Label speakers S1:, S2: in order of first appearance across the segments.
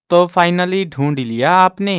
S1: तो फाइनली ढूँढ लिया आपने?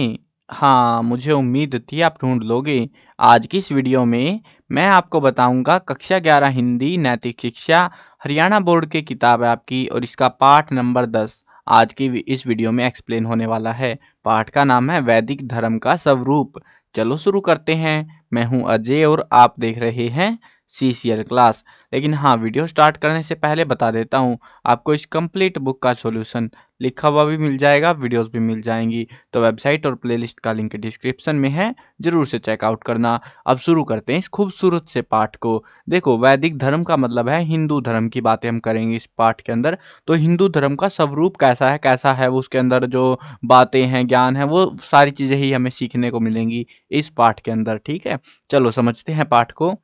S1: हाँ, मुझे उम्मीद थी आप ढूँढ लोगे। आज की इस वीडियो में मैं आपको बताऊँगा कक्षा 11 हिंदी नैतिक शिक्षा हरियाणा बोर्ड की किताब है आपकी और इसका पाठ नंबर 10 आज की इस वीडियो में एक्सप्लेन होने वाला है। पाठ का नाम है वैदिक धर्म का स्वरूप। चलो शुरू करते हैं। मैं हूँ अजय और आप देख रहे हैं सीसीएल क्लास। लेकिन हाँ, वीडियो स्टार्ट करने से पहले बता देता हूँ, आपको इस कंप्लीट बुक का सॉल्यूशन लिखा हुआ भी मिल जाएगा, वीडियोस भी मिल जाएंगी। तो वेबसाइट और प्लेलिस्ट का लिंक डिस्क्रिप्शन में है, जरूर से चेकआउट करना। अब शुरू करते हैं इस खूबसूरत से पाठ को। देखो, वैदिक धर्म का मतलब है हिंदू धर्म की बातें हम करेंगे इस पाठ के अंदर। तो हिंदू धर्म का स्वरूप कैसा है वो, उसके अंदर जो बातें हैं, ज्ञान है, वो सारी चीजें ही हमें सीखने को मिलेंगी इस पाठ के अंदर। ठीक है, चलो समझते हैं पाठ को।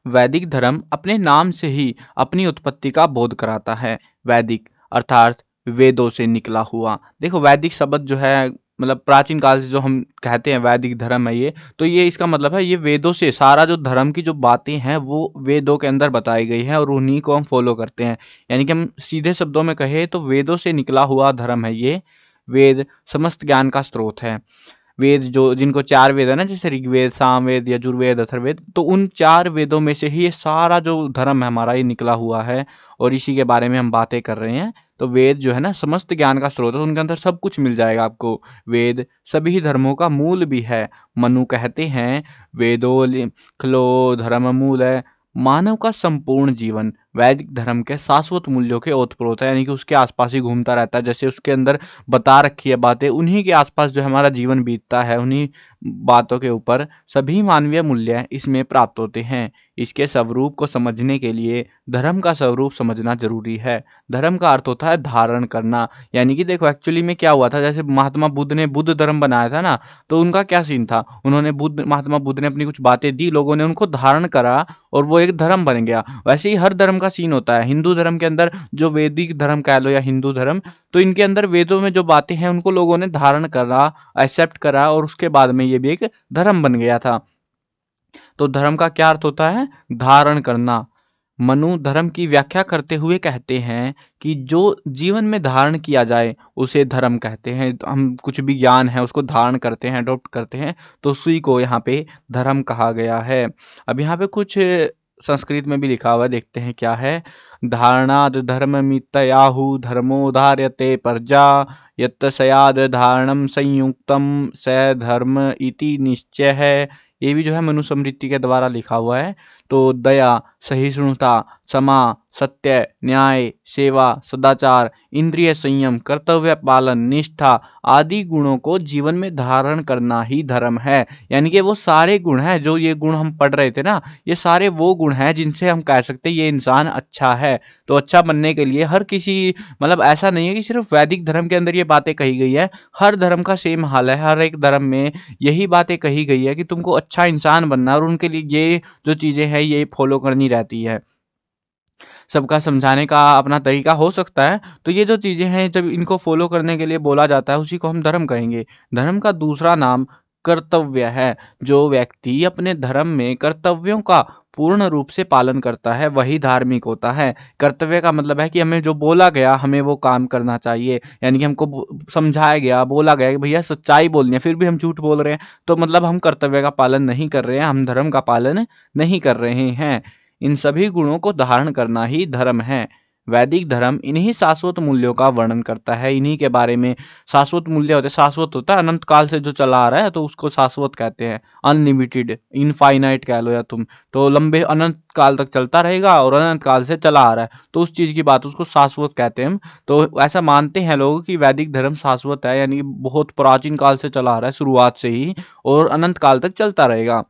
S1: वैदिक धर्म अपने नाम से ही अपनी उत्पत्ति का बोध कराता है। वैदिक अर्थात वेदों से निकला हुआ। देखो, वैदिक शब्द जो है, मतलब प्राचीन काल से जो हम कहते हैं वैदिक धर्म है ये, तो ये इसका मतलब है ये वेदों से, सारा जो धर्म की जो बातें हैं वो वेदों के अंदर बताई गई है और उन्हीं को हम फॉलो करते हैं। यानी कि हम सीधे शब्दों में कहें तो वेदों से निकला हुआ धर्म है ये। वेद समस्त ज्ञान का स्रोत है। वेद जो, जिनको चार वेद है ना, जैसे ऋग्वेद, सामवेद, यजुर्वेद, अथर्ववेद, तो उन चार वेदों में से ही ये सारा जो धर्म है हमारा ये निकला हुआ है और इसी के बारे में हम बातें कर रहे हैं। तो वेद जो है ना समस्त ज्ञान का स्रोत है, उनके अंदर सब कुछ मिल जाएगा आपको। वेद सभी धर्मों का मूल भी है। मनु कहते हैं, वेदो खलो धर्म मूल है। मानव का संपूर्ण जीवन वैदिक धर्म के शाश्वत मूल्यों के ओतप्रोत है, यानी कि उसके आसपास ही घूमता रहता है। जैसे उसके अंदर बता रखी है बातें, उन्हीं के आसपास जो हमारा जीवन बीतता है, उन्हीं बातों के ऊपर सभी मानवीय मूल्य इसमें प्राप्त होते हैं। इसके स्वरूप को समझने के लिए धर्म का स्वरूप समझना जरूरी है। धर्म का अर्थ होता है धारण करना। यानी कि देखो, एक्चुअली में क्या हुआ था, जैसे महात्मा बुद्ध ने बुद्ध धर्म बनाया था ना, तो उनका क्या सीन था, उन्होंने महात्मा बुद्ध ने अपनी कुछ बातें दी, लोगों ने उनको धारण करा और वो एक धर्म बन गया। वैसे ही हर धर्म का सीन होता है। हिंदू धर्म के अंदर जो वैदिक धर्म कह लो या हिंदू धर्म, तो इनके अंदर वेदों में जो बातें हैं उनको लोगों ने धारण करा, एक्सेप्ट करा और उसके बाद में ये भी एक धर्म बन गया था। तो धर्म का क्या अर्थ होता है? धारण करना। मनु धर्म की व्याख्या करते हुए कहते हैं कि जो जीवन में धारण किया जाए उसे धर्म कहते हैं। हम कुछ भी ज्ञान है उसको धारण करते हैं, अडॉप्ट करते हैं, तो उसी को यहाँ पे धर्म कहा गया है। अब यहाँ पे कुछ संस्कृत में भी लिखा हुआ है, देखते हैं क्या है। धारणाद धर्म मितयाहु धर्मो धार्यते प्रजा यत् सयाद धारणम संयुक्तम स धर्म इति निश्चय है। ये भी जो है मनुस्मृति के द्वारा लिखा हुआ है। तो दया, सहिष्णुता, क्षमा, सत्य, न्याय, सेवा, सदाचार, इंद्रिय संयम, कर्तव्य पालन, निष्ठा आदि गुणों को जीवन में धारण करना ही धर्म है। यानी कि वो सारे गुण हैं, जो ये गुण हम पढ़ रहे थे ना, ये सारे वो गुण हैं जिनसे हम कह सकते हैं ये इंसान अच्छा है। तो अच्छा बनने के लिए हर किसी, मतलब ऐसा नहीं है कि सिर्फ वैदिक धर्म के अंदर ये बातें कही गई है, हर धर्म का सेम हाल है। हर एक धर्म में यही बातें कही गई है कि तुमको अच्छा इंसान बनना है और उनके लिए ये जो चीजें हैं ये फॉलो करनी रहती है। सबका समझाने का अपना तरीका हो सकता है। तो ये जो चीजें हैं, जब इनको फॉलो करने के लिए बोला जाता है, उसी को हम धर्म कहेंगे। धर्म का दूसरा नाम कर्तव्य है। जो व्यक्ति अपने धर्म में कर्तव्यों का पूर्ण रूप से पालन करता है वही धार्मिक होता है। कर्तव्य का मतलब है कि हमें जो बोला गया हमें वो काम करना चाहिए। यानी कि हमको समझाया गया, बोला गया कि भैया सच्चाई बोलनी है, फिर भी हम झूठ बोल रहे हैं, तो मतलब हम कर्तव्य का पालन नहीं कर रहे हैं, हम धर्म का पालन नहीं कर रहे हैं। इन सभी गुणों को धारण करना ही धर्म है। वैदिक धर्म इन्हीं शाश्वत मूल्यों का वर्णन करता है। इन्हीं के बारे में, शाश्वत मूल्य होते, शाश्वत होता है अनंत काल से जो चला आ रहा है, तो उसको शाश्वत कहते हैं। अनलिमिटेड, इनफाइनाइट कह लो या तुम, तो लंबे अनंत काल तक चलता रहेगा और अनंत काल से चला आ रहा है, तो उस चीज की बात, उसको शाश्वत कहते हैं हम। तो ऐसा मानते हैं लोग कि वैदिक धर्म शाश्वत है, यानी बहुत प्राचीन काल से चला आ रहा है, शुरुआत से ही, और अनंत काल तक चलता रहेगा।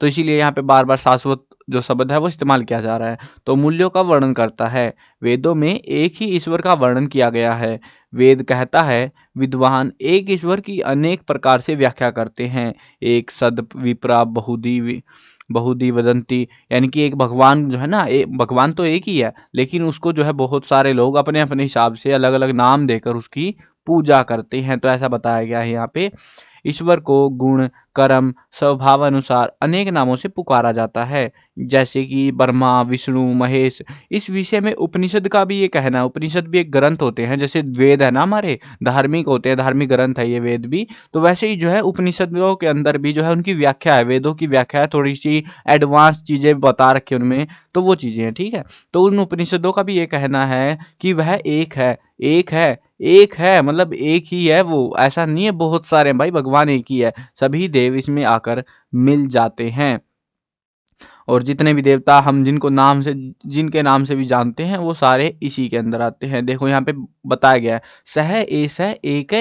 S1: तो इसीलिए यहाँ पे बार बार शाश्वत जो शब्द है वो इस्तेमाल किया जा रहा है। तो मूल्यों का वर्णन करता है। वेदों में एक ही ईश्वर का वर्णन किया गया है। वेद कहता है, विद्वान एक ईश्वर की अनेक प्रकार से व्याख्या करते हैं। एक सद विप्रा बहुदी वदंती, यानी कि एक भगवान जो है ना, भगवान तो एक ही है, लेकिन उसको जो है बहुत सारे लोग अपने अपने हिसाब से अलग अलग नाम देकर उसकी पूजा करते हैं। तो ऐसा बताया गया है यहाँ पे। ईश्वर को गुण, कर्म, स्वभाव अनुसार अनेक नामों से पुकारा जाता है, जैसे कि ब्रह्मा, विष्णु, महेश। इस विषय में उपनिषद का भी ये कहना है। उपनिषद भी एक ग्रंथ होते हैं, जैसे वेद है ना हमारे, धार्मिक होते हैं, धार्मिक ग्रंथ है ये वेद भी। तो वैसे ही जो है उपनिषदों के अंदर भी जो है उनकी व्याख्या है, वेदों की व्याख्या है, थोड़ी सी एडवांस चीजें बता रखी है उनमें, तो वो चीजें हैं, ठीक है। तो उन उपनिषदों का भी ये कहना है कि वह एक है, एक है, एक है, मतलब एक ही है वो, ऐसा नहीं है बहुत सारे हैं भाई, भगवान एक ही है। सभी देव इसमें आकर मिल जाते हैं, और जितने भी देवता हम जिनके नाम से भी जानते हैं, वो सारे इसी के अंदर आते हैं। देखो यहाँ पे बताया गया है, सह एस एक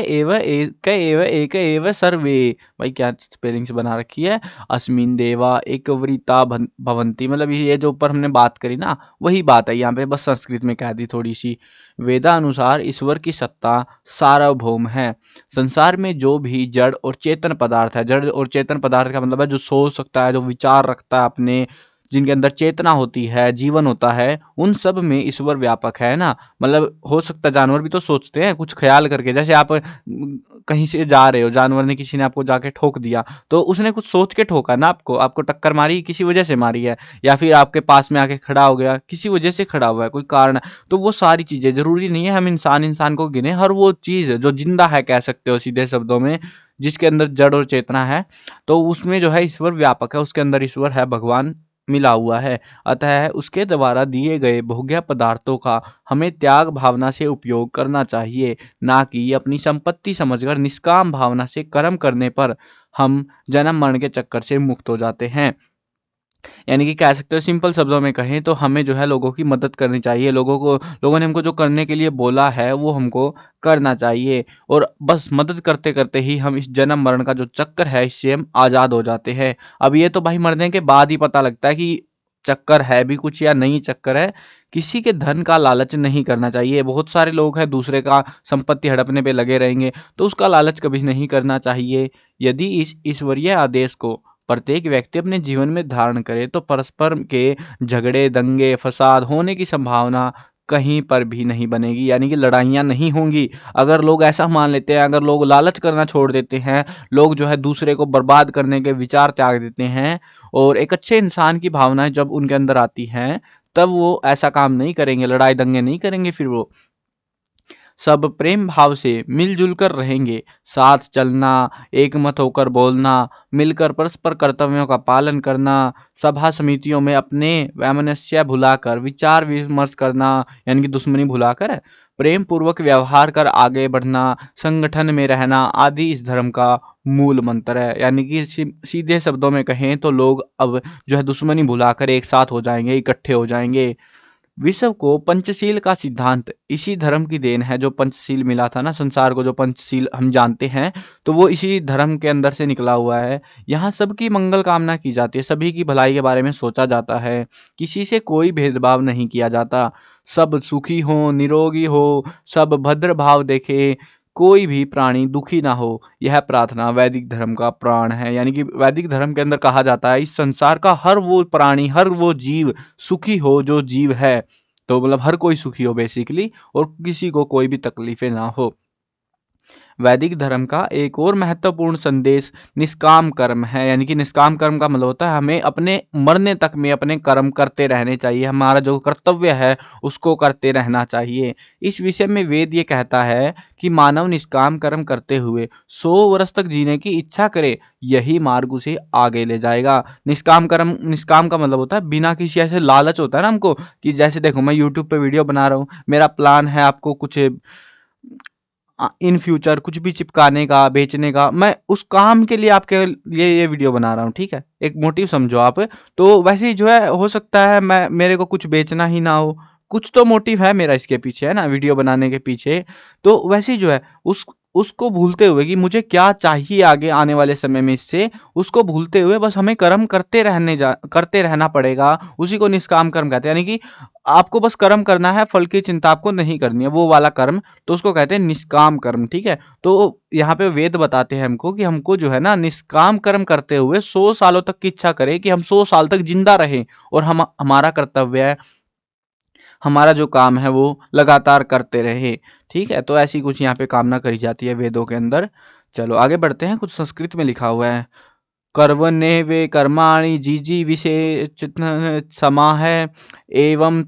S1: एव सर्वे। भाई क्या स्पेलिंग्स बना रखी है, अस्मिन देवा एकवृता भवंती, मतलब ये जो ऊपर हमने बात करी ना, वही बात है यहाँ पे, बस संस्कृत में कह दी थोड़ी सी। वेदानुसार ईश्वर की सत्ता सार्वभौम है। संसार में जो भी जड़ और चेतन पदार्थ है, जड़ और चेतन पदार्थ का मतलब है जो सोच सकता है, जो विचार रखता है अपने, जिनके अंदर चेतना होती है, जीवन होता है, उन सब में ईश्वर व्यापक है ना। मतलब हो सकता है जानवर भी तो सोचते हैं कुछ ख्याल करके, जैसे आप कहीं से जा रहे हो, जानवर ने, किसी ने आपको जाके ठोक दिया, तो उसने कुछ सोच के ठोका ना आपको, आपको टक्कर मारी किसी वजह से मारी है, या फिर आपके पास में आके खड़ा हो गया किसी वजह से खड़ा हुआ है, कोई कारण है। तो वो सारी चीजें, जरूरी नहीं है हम इंसान इंसान को गिने, हर वो चीज जो जिंदा है कह सकते हो सीधे शब्दों में, जिसके अंदर जड़ और चेतना है, तो उसमें जो है ईश्वर व्यापक है, उसके अंदर ईश्वर है, भगवान मिला हुआ है। अतः उसके द्वारा दिए गए भोग्य पदार्थों का हमें त्याग भावना से उपयोग करना चाहिए, ना कि अपनी संपत्ति समझकर। निष्काम भावना से कर्म करने पर हम जन्म मरण के चक्कर से मुक्त हो जाते हैं। यानी कि कह सकते हो सिंपल शब्दों में कहें तो हमें जो है लोगों की मदद करनी चाहिए, लोगों ने हमको जो करने के लिए बोला है वो हमको करना चाहिए, और बस मदद करते करते ही हम इस जन्म मरण का जो चक्कर है इससे हम आज़ाद हो जाते हैं। अब ये तो भाई मरने के बाद ही पता लगता है कि चक्कर है भी कुछ या नहीं चक्कर है। किसी के धन का लालच नहीं करना चाहिए। बहुत सारे लोग हैं दूसरे का संपत्ति हड़पने पे लगे रहेंगे, तो उसका लालच कभी नहीं करना चाहिए। यदि इस ईश्वरीय आदेश को प्रत्येक व्यक्ति अपने जीवन में धारण करे तो परस्पर के झगड़े, दंगे, फसाद होने की संभावना कहीं पर भी नहीं बनेगी, यानी कि लड़ाइयाँ नहीं होंगी। अगर लोग ऐसा मान लेते हैं, अगर लोग लालच करना छोड़ देते हैं, लोग जो है दूसरे को बर्बाद करने के विचार त्याग देते हैं, और एक अच्छे इंसान की भावनाएं जब उनके अंदर आती हैं, तब वो ऐसा काम नहीं करेंगे, लड़ाई दंगे नहीं करेंगे। फिर वो सब प्रेम भाव से मिलजुल कर रहेंगे, साथ चलना, एकमत होकर बोलना, मिलकर परस्पर कर्तव्यों का पालन करना, सभा समितियों में अपने वैमनस्य भुलाकर विचार विमर्श करना, यानी कि दुश्मनी भुलाकर प्रेम पूर्वक व्यवहार कर आगे बढ़ना, संगठन में रहना आदि इस धर्म का मूल मंत्र है। यानी कि सीधे शब्दों में कहें तो लोग अब जो है दुश्मनी भुलाकर एक साथ हो जाएंगे, इकट्ठे हो जाएंगे। विश्व को पंचशील का सिद्धांत इसी धर्म की देन है। जो पंचशील मिला था ना संसार को, जो पंचशील हम जानते हैं, तो वो इसी धर्म के अंदर से निकला हुआ है। यहाँ सबकी मंगल कामना की जाती है, सभी की भलाई के बारे में सोचा जाता है, किसी से कोई भेदभाव नहीं किया जाता। सब सुखी हो, निरोगी हो, सब भद्र भाव देखे, कोई भी प्राणी दुखी ना हो, यह प्रार्थना वैदिक धर्म का प्राण है। यानी कि वैदिक धर्म के अंदर कहा जाता है इस संसार का हर वो प्राणी, हर वो जीव सुखी हो जो जीव है। तो मतलब हर कोई सुखी हो बेसिकली, और किसी को कोई भी तकलीफें ना हो। वैदिक धर्म का एक और महत्वपूर्ण संदेश निष्काम कर्म है। यानी कि निष्काम कर्म का मतलब होता है हमें अपने मरने तक में अपने कर्म करते रहने चाहिए, हमारा जो कर्तव्य है उसको करते रहना चाहिए। इस विषय में वेद ये कहता है कि मानव निष्काम कर्म करते हुए 100 वर्ष तक जीने की इच्छा करे, यही मार्ग उसे आगे ले जाएगा। निष्काम का मतलब होता है बिना किसी ऐसे लालच होता है ना हमको, कि जैसे देखो मैं यूट्यूब पे वीडियो बना रहा हूँ, मेरा प्लान है आपको कुछ इन फ्यूचर कुछ भी चिपकाने का, बेचने का, मैं उस काम के लिए आपके लिए ये वीडियो बना रहा हूँ, ठीक है, एक मोटिव समझो आप। तो वैसे ही जो है हो सकता है मैं मेरे को कुछ बेचना ही ना हो, कुछ तो मोटिव है मेरा इसके पीछे, है ना, वीडियो बनाने के पीछे। तो वैसे ही जो है उसको भूलते हुए कि मुझे क्या चाहिए आगे आने वाले समय में इससे, उसको भूलते हुए बस हमें कर्म करते रहना पड़ेगा। उसी को निष्काम कर्म कहते हैं। यानी कि आपको बस कर्म करना है, फल की चिंता आपको नहीं करनी है, वो वाला कर्म, तो उसको कहते हैं निष्काम कर्म, ठीक है। तो यहाँ पे वेद बताते हैं हमको कि हमको जो है ना निष्काम कर्म करते हुए 100 सालों तक की इच्छा करें, कि हम 100 साल तक जिंदा रहें, और हम हमारा कर्तव्य है, हमारा जो काम है वो लगातार करते रहे, ठीक है। तो ऐसी कुछ यहाँ पे कामना करी जाती है वेदों के अंदर। चलो आगे बढ़ते हैं, कुछ संस्कृत में लिखा हुआ है। कर्वणे वे कर्माणि जीजी विशेष समाह एवं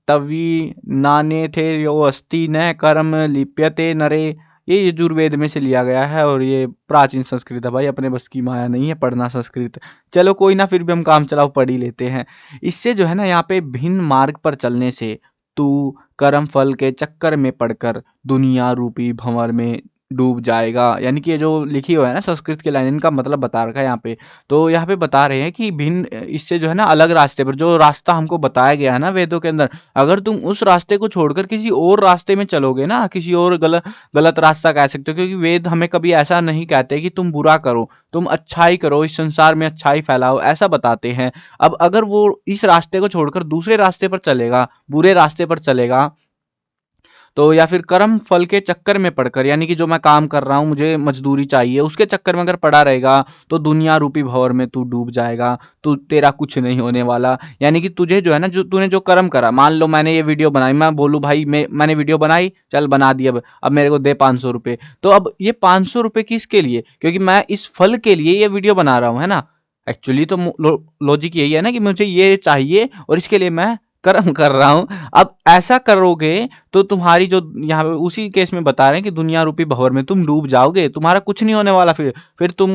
S1: तवी नान्य थे यो अस्ति न कर्म लिप्यते नरे। ये यजुर्वेद में से लिया गया है और ये प्राचीन संस्कृत है भाई, अपने बस की माया नहीं है पढ़ना संस्कृत। चलो कोई ना, फिर भी हम काम चलाओ पढ़ ही लेते हैं। इससे जो है ना यहाँ पे भिन्न मार्ग पर चलने से तू कर्म फल के चक्कर में पड़कर दुनिया रूपी भंवर में डूब जाएगा। यानी कि ये जो लिखी हुआ है ना संस्कृत की लाइन, इनका मतलब बता रखा है यहाँ पे। तो यहाँ पे बता रहे हैं कि भिन्न इससे जो है ना अलग रास्ते पर, जो रास्ता हमको बताया गया है ना वेदों के अंदर, अगर तुम उस रास्ते को छोड़कर किसी और रास्ते में चलोगे ना, किसी और गलत रास्ता कह सकते हो, क्योंकि वेद हमें कभी ऐसा नहीं कहते कि तुम बुरा करो, तुम अच्छाई करो, इस संसार में अच्छाई फैलाओ, ऐसा बताते हैं। अब अगर वो इस रास्ते को छोड़कर दूसरे रास्ते पर चलेगा, बुरे रास्ते पर चलेगा, तो या फिर कर्म फल के चक्कर में पड़कर, यानी कि जो मैं काम कर रहा हूँ मुझे मजदूरी चाहिए, उसके चक्कर में अगर पड़ा रहेगा तो दुनिया रूपी भंवर में तू डूब जाएगा। तू तेरा कुछ नहीं होने वाला। यानी कि तुझे जो है ना, जो तूने जो कर्म करा, मान लो मैंने ये वीडियो बनाई, मैं बोलूँ भाई मैंने वीडियो बनाई, चल बना दी, अब मेरे को दे 500 रुपये। तो अब ये 500 रुपये किसके लिए? क्योंकि मैं इस फल के लिए ये वीडियो बना रहा हूँ, है ना। एक्चुअली तो लॉजिक यही है ना कि मुझे ये चाहिए और इसके लिए मैं कर्म कर रहा हूं। अब ऐसा करोगे तो तुम्हारी जो यहाँ पे उसी केस में बता रहे हैं कि दुनिया रूपी भंवर में तुम डूब जाओगे, तुम्हारा कुछ नहीं होने वाला। फिर तुम,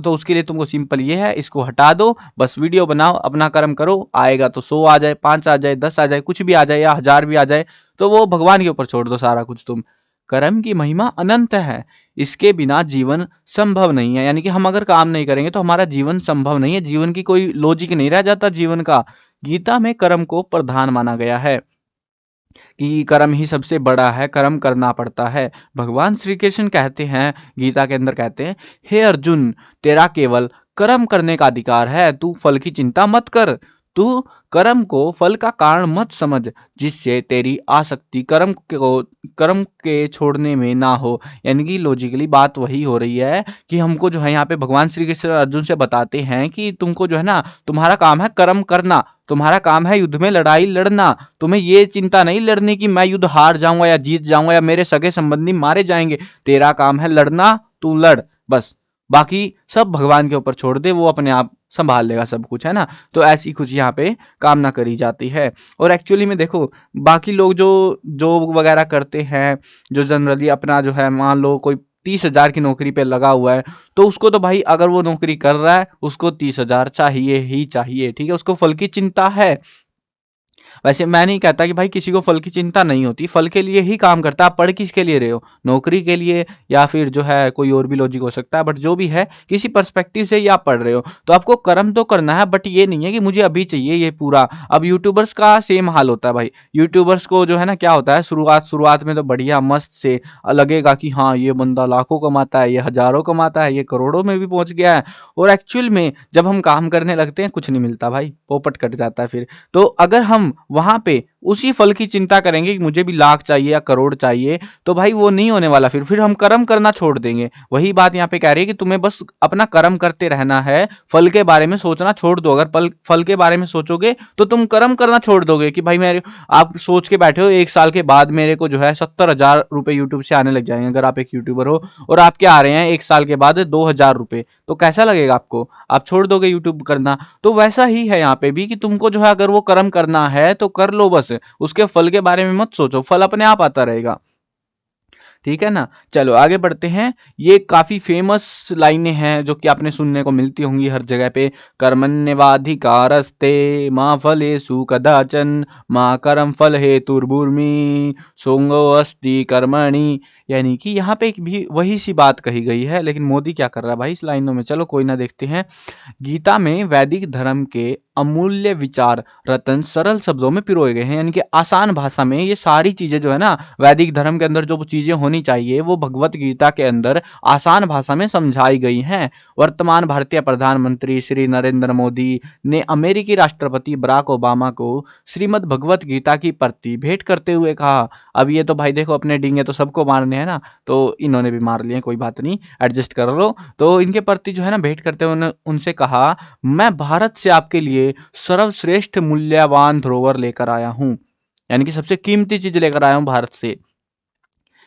S1: तो उसके लिए तुमको सिंपल ये है, इसको हटा दो, बस वीडियो बनाओ, अपना कर्म करो, आएगा तो 100 आ जाए, 5 आ जाए, 10 आ जाए, कुछ भी आ जाए, या 1000 भी आ जाए, तो वो भगवान के ऊपर छोड़ दो सारा कुछ तुम। कर्म की महिमा अनंत है, इसके बिना जीवन संभव नहीं है। यानी कि हम अगर काम नहीं करेंगे तो हमारा जीवन संभव नहीं है, जीवन की कोई लॉजिक नहीं रह जाता जीवन का। गीता में कर्म को प्रधान माना गया है कि कर्म ही सबसे बड़ा है, कर्म करना पड़ता है। भगवान श्री कृष्ण कहते हैं, गीता के अंदर कहते हैं, हे अर्जुन, तेरा केवल कर्म करने का अधिकार है, तू फल की चिंता मत कर। तू कर्म को फल का कारण मत समझ, जिससे तेरी आसक्ति कर्म के छोड़ने में ना हो। यानी कि लॉजिकली बात वही हो रही है कि हमको जो है यहाँ पे भगवान श्री कृष्ण अर्जुन से बताते हैं कि तुमको जो है ना, तुम्हारा काम है कर्म करना, तुम्हारा काम है युद्ध में लड़ाई लड़ना। तुम्हें ये चिंता नहीं लड़ने की मैं युद्ध हार जाऊंगा या जीत जाऊंगा या मेरे सगे संबंधी मारे जाएंगे। तेरा काम है लड़ना, तू लड़ बस, बाकी सब भगवान के ऊपर छोड़ दे, वो अपने आप संभाल लेगा सब कुछ, है ना। तो ऐसी कुछ यहाँ पे कामना करी जाती है। और एक्चुअली में देखो, बाकी लोग जो जॉब वगैरह करते हैं, जो जनरली अपना जो है, मान लो कोई 30,000 की नौकरी पे लगा हुआ है, तो उसको तो भाई अगर वो नौकरी कर रहा है उसको 30,000 चाहिए ही चाहिए, ठीक है, उसको फल की चिंता है। वैसे मैं नहीं कहता कि भाई किसी को फल की चिंता नहीं होती, फल के लिए ही काम करता है। आप पढ़ किसके लिए रहे हो? नौकरी के लिए, या फिर जो है कोई और भी लॉजिक हो सकता है, बट जो भी है किसी पर्सपेक्टिव से ही आप पढ़ रहे हो, तो आपको कर्म तो करना है, बट ये नहीं है कि मुझे अभी चाहिए ये पूरा। अब यूट्यूबर्स का सेम हाल होता है भाई। यूट्यूबर्स को जो है ना क्या होता है, शुरुआत में तो बढ़िया मस्त से लगेगा कि हाँ ये बंदा लाखों कमाता है, ये हजारों कमाता है, ये करोड़ों में भी पहुंच गया है। और एक्चुअल में जब हम काम करने लगते हैं कुछ नहीं मिलता भाई, पोपट कट जाता है फिर। तो अगर हम वहां पे उसी फल की चिंता करेंगे कि मुझे भी लाख चाहिए या करोड़ चाहिए, तो भाई वो नहीं होने वाला। फिर हम कर्म करना छोड़ देंगे। वही बात यहाँ पे कह रही है कि तुम्हें बस अपना कर्म करते रहना है, फल के बारे में सोचना छोड़ दो। अगर फल के बारे में सोचोगे तो तुम कर्म करना छोड़ दोगे कि भाई मेरे, आप सोच के बैठे हो 1 साल के बाद मेरे को जो है 70,000 रुपए यूट्यूब से आने लग जाएंगे। अगर आप एक यूट्यूबर हो और आपके आ रहे हैं 1 साल के बाद 2,000 रुपए, तो कैसा लगेगा आपको? आप छोड़ दोगे यूट्यूब करना। तो वैसा ही है यहाँ पे भी कि तुमको जो है अगर वो कर्म करना है तो कर लो बस, उसके फल के बारे में मत सोचो, फल अपने आप आता रहेगा। ठीक है ना। चलो आगे बढ़ते हैं। ये काफी फेमस लाइनें हैं जो कि आपने सुनने को मिलती होंगी हर जगह पे। कर्मण्येवाधिकारस्ते माँ फलेषु कदाचन माँ कर्म फल हेतुर्भुर्मि सोंगो अस्ति कर्मणि। यानी कि यहाँ पे एक भी वही सी बात कही गई है, लेकिन मोदी क्या कर रहा है भाई इस लाइनों में, चलो कोई ना, देखते हैं। गीता में वैदिक धर्म के अमूल्य विचार रतन सरल शब्दों में पिरोए गए हैं। यानी कि आसान भाषा में ये सारी चीजें जो है ना, वैदिक धर्म के अंदर जो चीजें होनी चाहिए वो भगवत गीता के अंदर आसान भाषा में समझाई गई हैं। वर्तमान भारतीय प्रधानमंत्री श्री नरेंद्र मोदी ने अमेरिकी राष्ट्रपति बराक ओबामा को श्रीमद् भगवत गीता की प्रति भेंट करते हुए कहा। अब ये तो भाई देखो, अपने डींगे तो सबको मारने हैं ना, तो इन्होंने भी मार लिए, कोई बात नहीं, एडजस्ट कर लो। तो इनके प्रति जो है ना भेंट करते हुए उनसे कहा, मैं भारत से आपके लिए सर्वश्रेष्ठ मूल्यवान धरोहर लेकर आया हूं। यानी कि सबसे कीमती चीज लेकर आया हूं भारत से।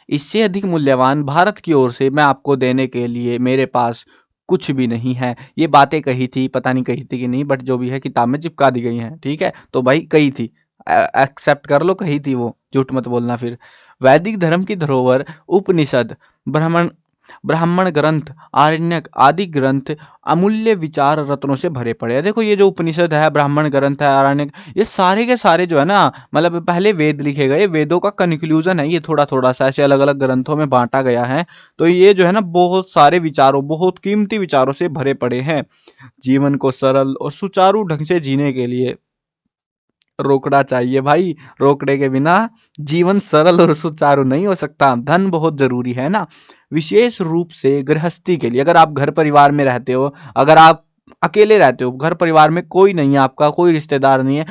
S1: इससे अधिक मूल्यवान भारत की ओर से मैं आपको देने के लिए मेरे पास कुछ भी नहीं है। ये बातें कही थी, पता नहीं कही थी कि नहीं, बट जो भी है किताब में चिपका दी गई हैं, ठीक है। तो भाई कही थी, एक्सेप्ट कर लो, कही थी वो, झूठ मत बोलना फिर। वैदिक धर्म की धरोहर उपनिषद, ब्राह्मण ब्राह्मण ग्रंथ, आरण्यक आदि ग्रंथ अमूल्य विचार रत्नों से भरे पड़े हैं। देखो ये जो उपनिषद है, ब्राह्मण ग्रंथ है, आरण्यक, ये सारे के सारे जो है ना, मतलब पहले वेद लिखे गए, वेदों का कंक्लूजन है ये, थोड़ा थोड़ा सा ऐसे अलग अलग ग्रंथों में बांटा गया है। तो ये जो है ना बहुत सारे विचारों, बहुत कीमती विचारों से भरे पड़े हैं। जीवन को सरल और सुचारू ढंग से जीने के लिए रोकड़ा चाहिए भाई। रोकड़े के बिना जीवन सरल और सुचारू नहीं हो सकता। धन बहुत जरूरी है ना, विशेष रूप से गृहस्थी के लिए। अगर आप घर परिवार में रहते हो, अगर आप अकेले रहते हो, घर परिवार में कोई नहीं है आपका, कोई रिश्तेदार नहीं है,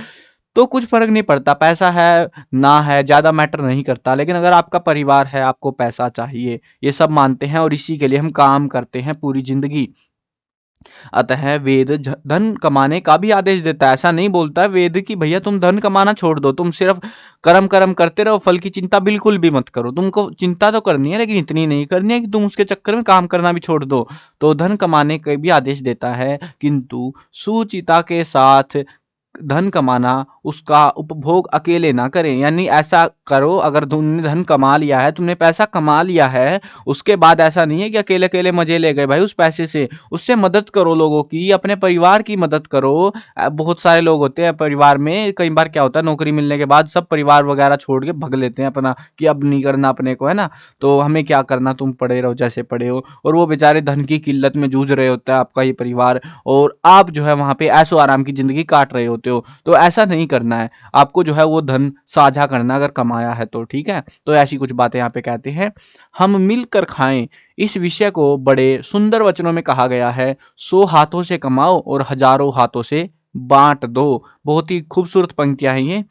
S1: तो कुछ फर्क नहीं पड़ता, पैसा है ना है ज्यादा मैटर नहीं करता। लेकिन अगर आपका परिवार है, आपको पैसा चाहिए, ये सब मानते हैं और इसी के लिए हम काम करते हैं पूरी जिंदगी। अतः वेद धन कमाने का भी आदेश देता है। ऐसा नहीं बोलता है वेद कि भैया तुम धन कमाना छोड़ दो, तुम सिर्फ कर्म कर्म करते रहो, फल की चिंता बिल्कुल भी मत करो। तुमको चिंता तो करनी है, लेकिन इतनी नहीं करनी है कि तुम उसके चक्कर में काम करना भी छोड़ दो। तो धन कमाने का भी आदेश देता है, किंतु सुचिता के साथ धन कमाना, उसका उपभोग अकेले ना करें। यानी ऐसा करो, अगर तुमने धन कमा लिया है, तुमने पैसा कमा लिया है, उसके बाद ऐसा नहीं है कि अकेले अकेले मजे ले गए भाई उस पैसे से। उससे मदद करो लोगों की, अपने परिवार की मदद करो। बहुत सारे लोग होते हैं परिवार में, कई बार क्या होता है नौकरी मिलने के बाद सब परिवार वगैरह छोड़ के भग लेते हैं अपना, कि अब नहीं करना अपने को, है ना। तो हमें क्या करना, तुम पड़े रहो जैसे पड़े हो। और वो बेचारे धन की किल्लत में जूझ रहे होता है आपका ये परिवार, और आप जो है वहां पे ऐशो आराम की जिंदगी काट रहे होते हो। तो ऐसा नहीं करना है आपको, जो है वो धन साझा करना अगर कमाया है तो, ठीक है। तो ऐसी कुछ बातें यहाँ पे कहते हैं। हम मिलकर खाएं, इस विषय को बड़े सुंदर वचनों में कहा गया है। 100 हाथों से कमाओ और हजारों हाथों से बांट दो। बहुत ही खूबसूरत पंक्तियां हैं ये।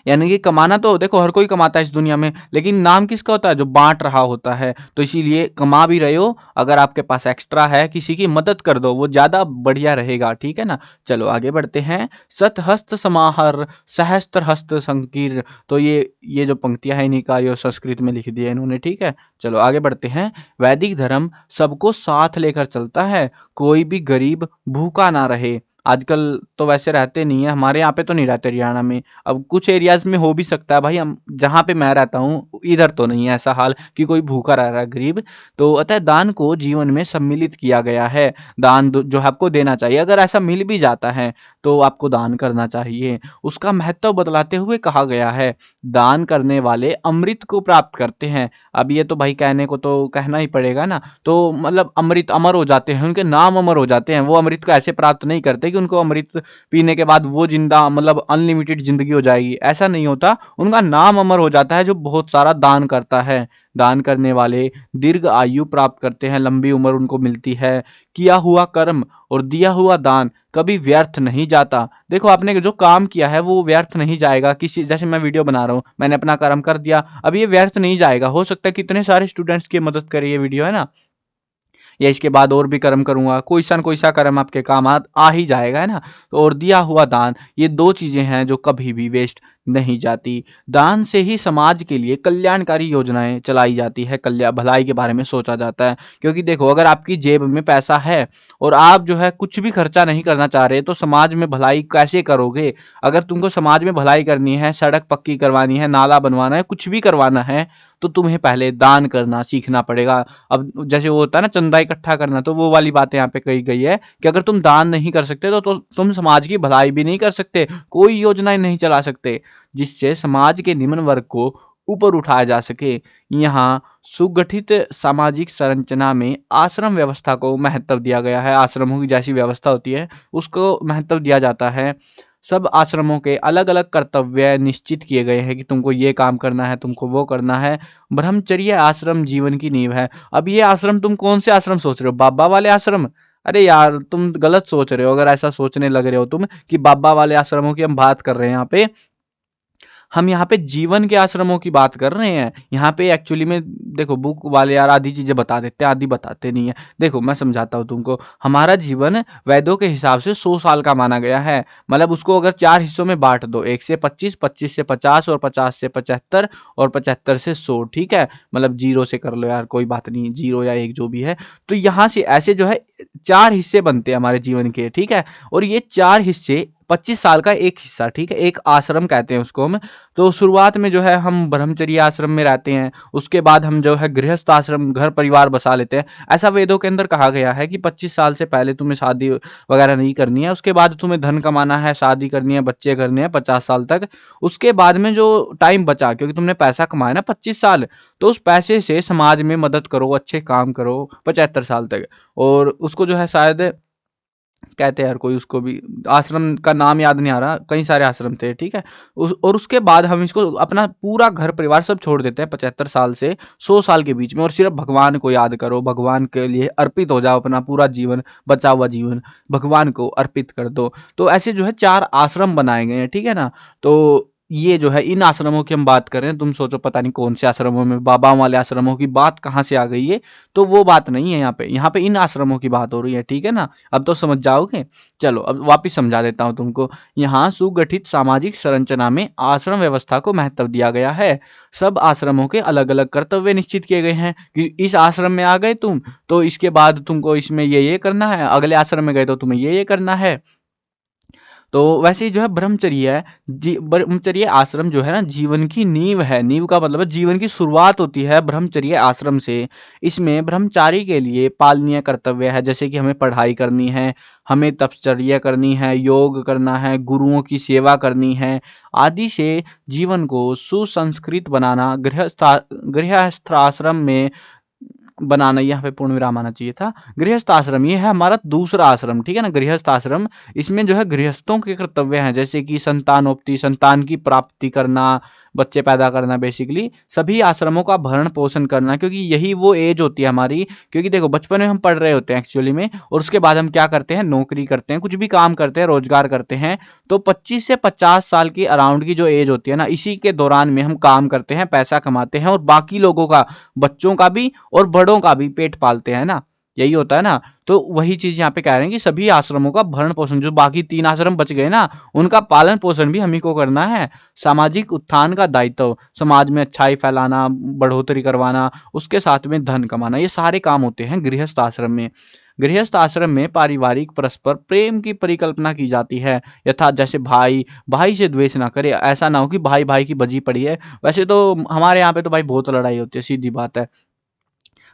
S1: यानी कि कमाना तो देखो हर कोई कमाता है इस दुनिया में, लेकिन नाम किसका होता है, जो बांट रहा होता है। तो इसीलिए कमा भी रहे हो, अगर आपके पास एक्स्ट्रा है किसी की मदद कर दो, वो ज्यादा बढ़िया रहेगा, ठीक है ना। चलो आगे बढ़ते हैं। सत हस्त समाहर, सहस्त्र हस्त संकीर्ण। तो ये जो पंक्तियां हैं इन्हीं का ये संस्कृत में लिख दिया इन्होंने, ठीक है। चलो आगे बढ़ते हैं। वैदिक धर्म सबको साथ लेकर चलता है, कोई भी गरीब भूखा ना रहे। आजकल तो वैसे रहते नहीं है, हमारे यहाँ पे तो नहीं रहते हरियाणा में। अब कुछ एरियाज में हो भी सकता है भाई, हम जहाँ पे मैं रहता हूँ इधर तो नहीं है ऐसा हाल कि कोई भूखा रह रहा है गरीब। तो अतः दान को जीवन में सम्मिलित किया गया है। दान जो है आपको देना चाहिए, अगर ऐसा मिल भी जाता है तो आपको दान करना चाहिए। उसका महत्व बतलाते हुए कहा गया है, दान करने वाले अमृत को प्राप्त करते हैं। अब ये तो भाई कहने को तो कहना ही पड़ेगा ना, तो मतलब अमृत अमर हो जाते हैं, उनके नाम अमर हो जाते हैं। वो अमृत को ऐसे प्राप्त नहीं करते कि उनको अमृत पीने के बाद वो जिंदा मतलब अनलिमिटेड जिंदगी हो जाएगी, ऐसा नहीं होता। उनका नाम अमर हो जाता है जो बहुत सारा दान करता है। दान करने वाले दीर्घ आयु प्राप्त करते हैं, लंबी उम्र उनको मिलती है। किया हुआ कर्म और दिया हुआ दान कभी व्यर्थ नहीं जाता। देखो आपने जो काम किया है वो व्यर्थ नहीं जाएगा। किसी जैसे मैं वीडियो बना रहा हूँ, मैंने अपना कर्म कर दिया, अब ये व्यर्थ नहीं जाएगा। हो सकता है कितने सारे स्टूडेंट्स की मदद करे ये वीडियो, है ना, या इसके बाद और भी कर्म करूंगा, कोई सा कर्म आपके काम आ ही जाएगा, है ना। तो और दिया हुआ दान, ये दो चीजें हैं जो कभी भी वेस्ट नहीं जाती। दान से ही समाज के लिए कल्याणकारी योजनाएं चलाई जाती है, कल्याण भलाई के बारे में सोचा जाता है। क्योंकि देखो अगर आपकी जेब में पैसा है और आप जो है कुछ भी खर्चा नहीं करना चाह रहे, तो समाज में भलाई कैसे करोगे। अगर तुमको समाज में भलाई करनी है, सड़क पक्की करवानी है, नाला बनवाना है, कुछ भी करवाना है, तो तुम्हें पहले दान करना सीखना पड़ेगा। अब जैसे वो होता है ना चंदा इकट्ठा करना, तो वो वाली बातें यहाँ पे कही गई है कि अगर तुम दान नहीं कर सकते तो तुम समाज की भलाई भी नहीं कर सकते, कोई योजनाएं नहीं चला सकते जिससे समाज के निम्न वर्ग को ऊपर उठाया जा सके। यहाँ सुगठित सामाजिक संरचना में आश्रम व्यवस्था को महत्व दिया गया है। आश्रमों की जैसी व्यवस्था होती है उसको महत्व दिया जाता है। सब आश्रमों के अलग अलग कर्तव्य निश्चित किए गए हैं कि तुमको ये काम करना है, तुमको वो करना है। ब्रह्मचर्य आश्रम जीवन की नींव है। अब ये आश्रम तुम कौन से आश्रम सोच रहे हो, बाबा वाले आश्रम? अरे यार तुम गलत सोच रहे हो अगर ऐसा सोचने लग रहे हो तुम कि बाबा वाले आश्रमों की हम बात कर रहे हैं यहाँ पे। हम यहाँ पे जीवन के आश्रमों की बात कर रहे हैं। यहाँ पे एक्चुअली में देखो बुक वाले यार आधी चीजें बता देते हैं, आधी बताते नहीं है। देखो मैं समझाता हूँ तुमको। हमारा जीवन वेदों के हिसाब से 100 साल का माना गया है। मतलब उसको अगर 4 हिस्सों में बांट दो, 1 से 25, 25 से 50 और 50 से 75 और 75 से 100, ठीक है। मतलब 0 से कर लो यार, कोई बात नहीं, 0 या 1 जो भी है। तो यहाँ से ऐसे जो है 4 हिस्से बनते हैं हमारे जीवन के, ठीक है। और ये 4 हिस्से 25 साल का एक हिस्सा, ठीक है, एक आश्रम कहते हैं उसको हम। तो शुरुआत में जो है हम ब्रह्मचर्य आश्रम में रहते हैं, उसके बाद हम जो है गृहस्थ आश्रम, घर परिवार बसा लेते हैं। ऐसा वेदों के अंदर कहा गया है कि 25 साल से पहले तुम्हें शादी वगैरह नहीं करनी है, उसके बाद तुम्हें धन कमाना है, शादी करनी है, बच्चे करने हैं 50 साल तक। उसके बाद में जो टाइम बचा, क्योंकि तुमने पैसा कमाया ना 25 साल, तो उस पैसे से समाज में मदद करो, अच्छे काम करो 75 साल तक। और उसको जो है शायद कहते हैं यार, कोई उसको भी आश्रम का नाम याद नहीं आ रहा, कई सारे आश्रम थे, ठीक है। और उसके बाद हम इसको अपना पूरा घर परिवार सब छोड़ देते हैं 75 साल से 100 साल के बीच में, और सिर्फ भगवान को याद करो, भगवान के लिए अर्पित हो जाओ, अपना पूरा जीवन, बचा हुआ जीवन भगवान को अर्पित कर दो। तो ऐसे जो है 4 आश्रम बनाए गए हैं, ठीक है ना। तो ये जो है इन आश्रमों की हम बात कर रहे हैं। तुम सोचो पता नहीं कौन से आश्रमों में, बाबा वाले आश्रमों की बात कहाँ से आ गई है। तो वो बात नहीं है यहाँ पे इन आश्रमों की बात हो रही है, ठीक है ना। अब तो समझ जाओगे। चलो अब वापिस समझा देता हूँ तुमको। यहाँ सुगठित सामाजिक संरचना में आश्रम व्यवस्था को महत्व दिया गया है। सब आश्रमों के अलग अलग कर्तव्य निश्चित किए गए हैं कि इस आश्रम में आ गए तुम, तो इसके बाद तुमको इसमें ये करना है, अगले आश्रम में गए तो तुम्हें ये करना है। तो वैसे ही जो है ब्रह्मचर्य है, ब्रह्मचर्य आश्रम जो है ना जीवन की नींव है। नींव का मतलब है जीवन की शुरुआत होती है ब्रह्मचर्य आश्रम से। इसमें ब्रह्मचारी के लिए पालनीय कर्तव्य है, जैसे कि हमें पढ़ाई करनी है, हमें तपश्चर्या करनी है, योग करना है, गुरुओं की सेवा करनी है आदि से जीवन को सुसंस्कृत बनाना। गृहस्थाश्रम में बनाना, यहाँ पे पूर्ण विराम आना चाहिए था। गृहस्थ आश्रम ये है हमारा दूसरा आश्रम, ठीक है ना, गृहस्थ आश्रम। इसमें जो है गृहस्थों के कर्तव्य हैं, जैसे कि संतानोप्ति, संतान की प्राप्ति करना, बच्चे पैदा करना, बेसिकली सभी आश्रमों का भरण पोषण करना, क्योंकि यही वो एज होती है हमारी। क्योंकि देखो बचपन में हम पढ़ रहे होते हैं एक्चुअली में, और उसके बाद हम क्या करते हैं, नौकरी करते हैं, कुछ भी काम करते हैं, रोजगार करते हैं। तो 25 से 50 साल की अराउंड की जो एज होती है ना, इसी के दौरान में हम काम करते हैं, पैसा कमाते हैं, और बाकी लोगों का, बच्चों का भी और बड़ों का भी पेट पालते हैं ना, यही होता है ना। तो वही चीज यहाँ पे कह रहे हैं कि सभी आश्रमों का भरण पोषण, जो बाकी 3 आश्रम बच गए ना, उनका पालन पोषण भी हम ही को करना है। सामाजिक उत्थान का दायित्व, समाज में अच्छाई फैलाना, बढ़ोतरी करवाना, उसके साथ में धन कमाना, ये सारे काम होते हैं गृहस्थ आश्रम में। गृहस्थ आश्रम में पारिवारिक परस्पर प्रेम की परिकल्पना की जाती है, यथा जैसे भाई भाई से द्वेष ना करे। ऐसा ना हो कि भाई भाई की बजी पड़ी है। वैसे तो हमारे यहाँ पे तो भाई बहुत लड़ाई होती है, सीधी बात है।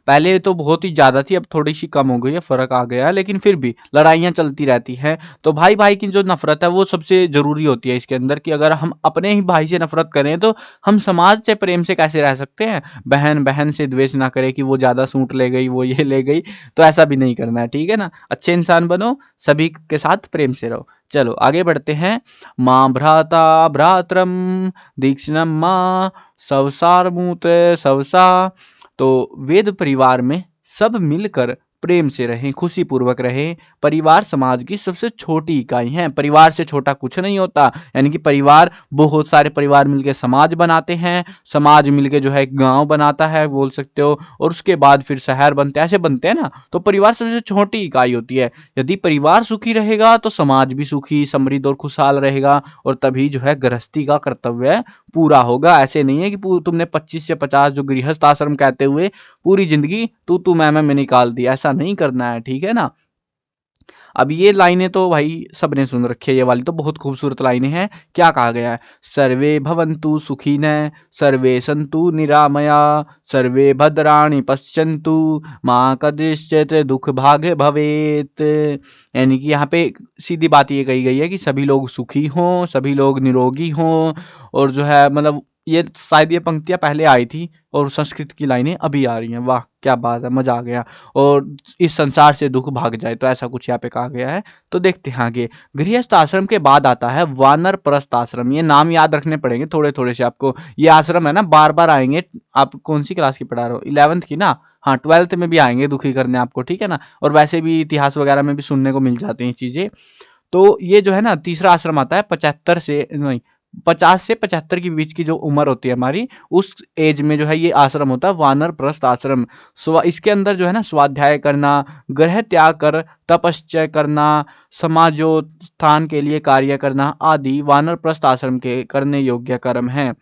S1: पहले तो बहुत ही ज़्यादा थी, अब थोड़ी सी कम हो गई है, फ़र्क आ गया है, लेकिन फिर भी लड़ाइयाँ चलती रहती हैं। तो भाई भाई की जो नफ़रत है वो सबसे ज़रूरी होती है इसके अंदर, कि अगर हम अपने ही भाई से नफ़रत करें तो हम समाज से प्रेम से कैसे रह सकते हैं। बहन बहन से द्वेष ना करे कि वो ज़्यादा सूट ले गई, वो ये ले गई, तो ऐसा भी नहीं करना है, ठीक है ना। अच्छे इंसान बनो, सभी के साथ प्रेम से रहो। चलो आगे बढ़ते हैं। माँ भ्राता भ्रातरम दीक्षिणम माँ सवसारमूत सवसा। तो वेद परिवार में सब मिलकर प्रेम से रहें, खुशी पूर्वक रहें। परिवार समाज की सबसे छोटी इकाई है, परिवार से छोटा कुछ नहीं होता। यानी कि परिवार, बहुत सारे परिवार मिलके समाज बनाते हैं, समाज मिलके जो है एक गांव बनाता है बोल सकते हो, और उसके बाद फिर शहर बनते हैं, ऐसे बनते हैं ना। तो परिवार सबसे छोटी इकाई होती है। यदि परिवार सुखी रहेगा तो समाज भी सुखी, समृद्ध और खुशहाल रहेगा, और तभी जो है गृहस्थी का कर्तव्य पूरा होगा। ऐसे नहीं है कि तुमने 25 से 50 जो गृहस्थ आश्रम कहते हुए पूरी जिंदगी तू मैं निकाल दी, ऐसा नहीं करना है, ठीक है ना। अब ये लाइनें तो भाई सबने सुन रखी है, ये वाली तो बहुत खूबसूरत लाइनें हैं। क्या कहा गया है, सर्वे भवन्तु सुखिनः सर्वे सन्तु निरामया सर्वे भद्राणि पश्यन्तु माँ कदाचित् दुख भाग्य भवेत्। यानी कि यहाँ पे सीधी बात ये कही गई है कि सभी लोग सुखी हों, सभी लोग निरोगी हों, और जो है मतलब ये शायद ये पंक्तियाँ पहले आई थी और संस्कृत की लाइनें अभी आ रही हैं। वाह क्या बात है, मजा आ गया। और इस संसार से दुख भाग जाए, तो ऐसा कुछ यहाँ पे कहा गया है। तो देखते हैं आगे। गृहस्थ आश्रम के बाद आता है वानरप्रस्थ आश्रम। ये नाम याद रखने पड़ेंगे थोड़े थोड़े से आपको। ये आश्रम है ना बार बार आएंगे। आप कौन सी क्लास की पढ़ा रहे हो, 11th की ना। हाँ 12th में भी आएंगे दुखी करने आपको, ठीक है ना। और वैसे भी इतिहास वगैरह में भी सुनने को मिल जाती हैं चीजें। तो ये जो है ना तीसरा आश्रम आता है 75 से नहीं 50 से 75 के बीच की जो उम्र होती है हमारी, उस एज में जो है ये आश्रम होता है वानरप्रस्थ आश्रम। इसके अंदर जो है ना स्वाध्याय करना, ग्रह त्याग कर तपश्चर्या करना, समाजोत्थान के लिए कार्य करना आदि वानरप्रस्थ आश्रम के करने योग्य कर्म हैं।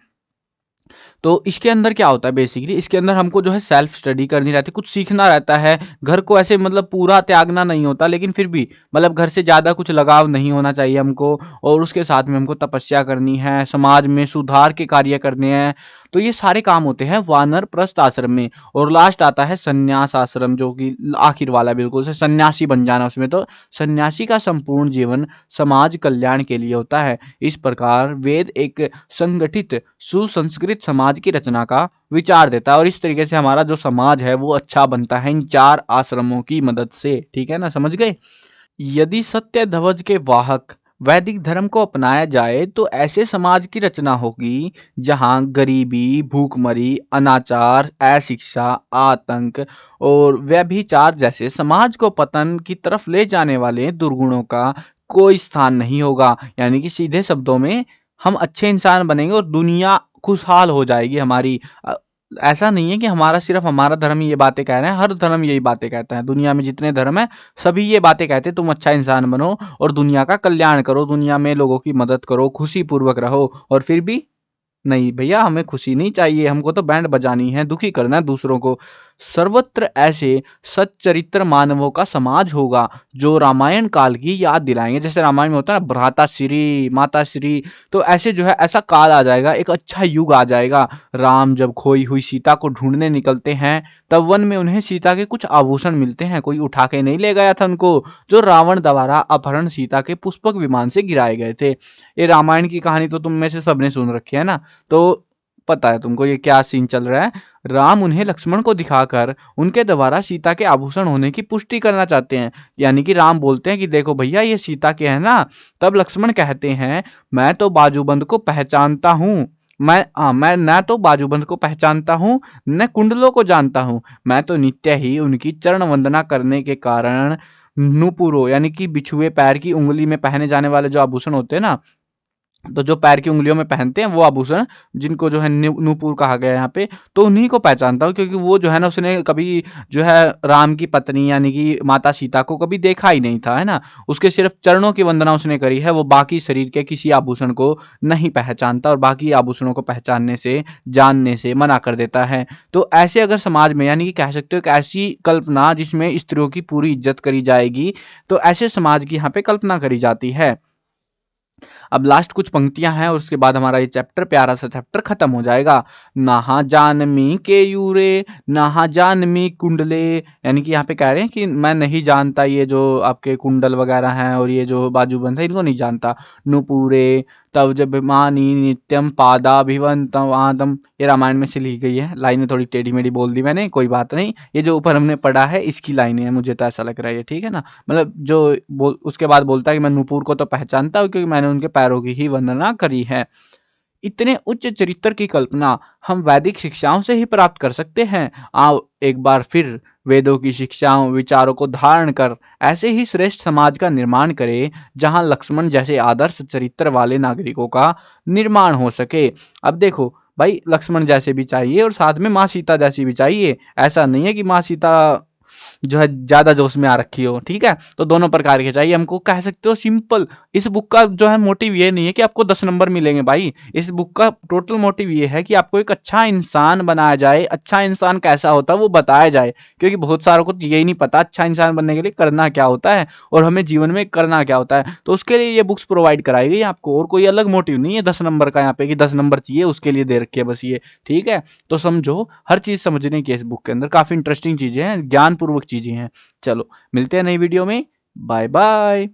S1: तो इसके अंदर क्या होता है बेसिकली, इसके अंदर हमको जो है सेल्फ स्टडी करनी रहती है, कुछ सीखना रहता है। घर को ऐसे मतलब पूरा त्यागना नहीं होता, लेकिन फिर भी मतलब घर से ज़्यादा कुछ लगाव नहीं होना चाहिए हमको। और उसके साथ में हमको तपस्या करनी है, समाज में सुधार के कार्य करने हैं। तो ये सारे काम होते हैं वानरप्रस्थ आश्रम में। और लास्ट आता है संन्यास आश्रम, जो कि आखिर वाला बिल्कुल से सन्यासी बन जाना उसमें। तो सन्यासी का संपूर्ण जीवन समाज कल्याण के लिए होता है। इस प्रकार वेद एक संगठित सुसंस्कृत समाज की रचना का विचार देता है, और इस तरीके से हमारा जो समाज है वो अच्छा बनता है इन 4 आश्रमों की मदद से। ठीक है ना, समझ गए। यदि सत्य ध्वज के वाहक वैदिक धर्म को अपनाया जाए तो ऐसे समाज की रचना होगी जहां गरीबी, भूखमरी, अनाचार, अशिक्षा, आतंक और व्यभिचार जैसे समाज को पतन की तरफ ले जाने वाले दुर्गुणों का कोई स्थान नहीं होगा। यानी कि सीधे शब्दों में हम अच्छे इंसान बनेंगे और दुनिया खुशहाल हो जाएगी हमारी। ऐसा नहीं है कि हमारा सिर्फ हमारा धर्म ही ये बातें कह रहे हैं, हर धर्म यही बातें कहता है। दुनिया में जितने धर्म है सभी ये बातें कहते हैं, तुम अच्छा इंसान बनो और दुनिया का कल्याण करो, दुनिया में लोगों की मदद करो, खुशी पूर्वक रहो। और फिर भी नहीं भैया, हमें खुशी नहीं चाहिए, हमको तो बैंड बजानी है, दुखी करना है दूसरों को। सर्वत्र ऐसे सच्चरित्र मानवों का समाज होगा जो रामायण काल की याद दिलाएंगे। जैसे रामायण में होता है ना, भ्राताश्री, माताश्री, तो ऐसे जो है ऐसा काल आ जाएगा, एक अच्छा युग आ जाएगा। राम जब खोई हुई सीता को ढूंढने निकलते हैं तब वन में उन्हें सीता के कुछ आभूषण मिलते हैं। कोई उठा के नहीं ले गया था उनको, जो रावण द्वारा अपहरण सीता के पुष्पक विमान से गिराए गए थे। ये रामायण की कहानी तो तुम में से सबने सुन रखी है ना, तो पता है तुमको ये क्या सीन चल रहा है। राम उन्हें लक्ष्मण को दिखाकर उनके द्वारा सीता के आभूषण होने की पुष्टि करना चाहते हैं। यानी कि राम बोलते हैं कि देखो भैया ये सीता के हैं ना। तब लक्ष्मण कहते हैं मैं तो बाजूबंद को पहचानता हूँ, मैं न तो बाजूबंद को पहचानता हूँ न कुंडलों को जानता हूँ। मैं तो नित्य ही उनकी चरण वंदना करने के कारण नुपुरों यानी कि बिछुए पैर की उंगली में पहने जाने वाले जो आभूषण होते हैं ना, तो जो पैर की उंगलियों में पहनते हैं वो आभूषण, जिनको जो है नूपुर कहा गया है यहाँ पे, तो उन्हीं को पहचानता हूँ। क्योंकि वो जो है ना उसने कभी जो है राम की पत्नी यानी कि माता सीता को कभी देखा ही नहीं था, है ना। उसके सिर्फ चरणों की वंदना उसने करी है, वो बाकी शरीर के किसी आभूषण को नहीं पहचानता और बाकी आभूषणों को पहचानने से, जानने से मना कर देता है। तो ऐसे अगर समाज में यानी कि कह सकते हो कि ऐसी कल्पना जिसमें स्त्रियों की पूरी इज्जत करी जाएगी, तो ऐसे समाज की यहाँ पे कल्पना करी जाती है। अब लास्ट कुछ पंक्तियां हैं और उसके बाद हमारा ये चैप्टर, प्यारा सा चैप्टर खत्म हो जाएगा। नाहा जानमी के यूरे, नाहा जानमी कुंडले, यानी कि यहाँ पे कह रहे हैं कि मैं नहीं जानता ये जो आपके कुंडल वगैरह हैं और ये जो बाजूबंद है इनको नहीं जानता। नुपूरे तव जब मानी नित्यम पादाभिवंतम आदम, ये रामायण में से ली गई है। लाइनें थोड़ी टेढ़ी मेढ़ी बोल दी मैंने, कोई बात नहीं। ये जो ऊपर हमने पढ़ा है इसकी लाइनें हैं, मुझे तो ऐसा लग रहा है, ठीक है ना। मतलब जो उसके बाद बोलता है कि मैं नूपुर को तो पहचानता हूँ क्योंकि मैंने उनके पैरों की ही वंदना करी है। इतने उच्च चरित्र की कल्पना हम वैदिक शिक्षाओं से ही प्राप्त कर सकते हैं। आओ एक बार फिर वेदों की शिक्षाओं विचारों को धारण कर ऐसे ही श्रेष्ठ समाज का निर्माण करें जहां लक्ष्मण जैसे आदर्श चरित्र वाले नागरिकों का निर्माण हो सके। अब देखो भाई, लक्ष्मण जैसे भी चाहिए और साथ में माँ सीता जैसी भी चाहिए। ऐसा नहीं है कि माँ सीता जो है ज्यादा जोश में आ रखी हो, ठीक है। तो दोनों प्रकार के चाहिए हमको, कह सकते हो सिंपल। इस बुक का जो है मोटिव ये नहीं है कि आपको 10 नंबर मिलेंगे भाई। इस बुक का टोटल मोटिव ये है कि आपको एक अच्छा इंसान बनाया जाए, अच्छा इंसान कैसा होता है वो बताया जाए। क्योंकि बहुत सारों को यही नहीं पता अच्छा इंसान बनने के लिए करना क्या होता है और हमें जीवन में करना क्या होता है। तो उसके लिए ये बुक्स प्रोवाइड कराई गई आपको, और कोई अलग मोटिव नहीं है 10 नंबर का यहाँ पे कि 10 नंबर चाहिए उसके लिए दे रखी है बस ये, ठीक है। तो समझो हर चीज समझने की इस बुक के अंदर काफी इंटरेस्टिंग चीजें हैं, ज्ञानपूर्वक चीजें हैं। चलो मिलते हैं नई वीडियो में, बाय बाय।